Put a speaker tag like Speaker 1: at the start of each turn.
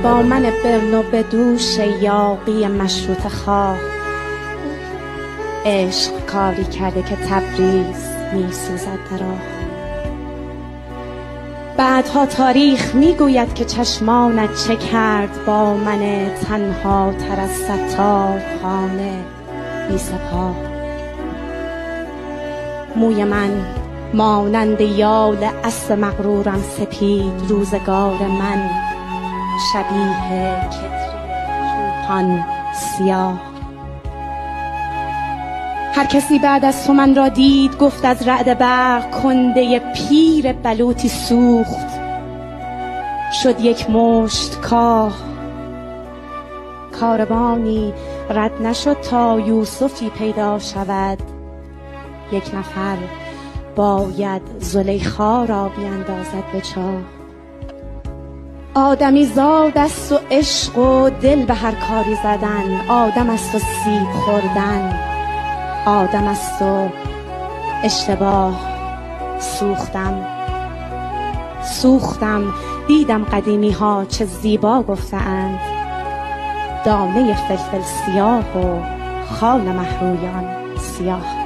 Speaker 1: با من برنو به دوش یاغی مشروط خواه. عشق کاری کرده که تبریز می سوزد در آه. بعدها تاریخ می گوید که چشمانت چه کرد با من تنها تر از ستار خانه بی سپاه. موی من مانند یال اسب مغرورم سپید، روزگار من شبیه کتری چوپان سیاه. هر کسی بعد از تو من را دید گفت از رعد برق کنده پیر بلوطی سوخت، شد یک مشت کاه. کاروانی رد نشد تا یوسفی پیدا شود، یک نفر باید زلیخا را بیندازد به چاه. آدمی زاد است و عشق و دل به هر کاری زدن، آدم است و سیب خوردن، آدم است و اشتباه. سوختم دیدم قدیمی ها چه زیبا گفتند، دانه فلفل سیاه و خال مهرویان سیاه.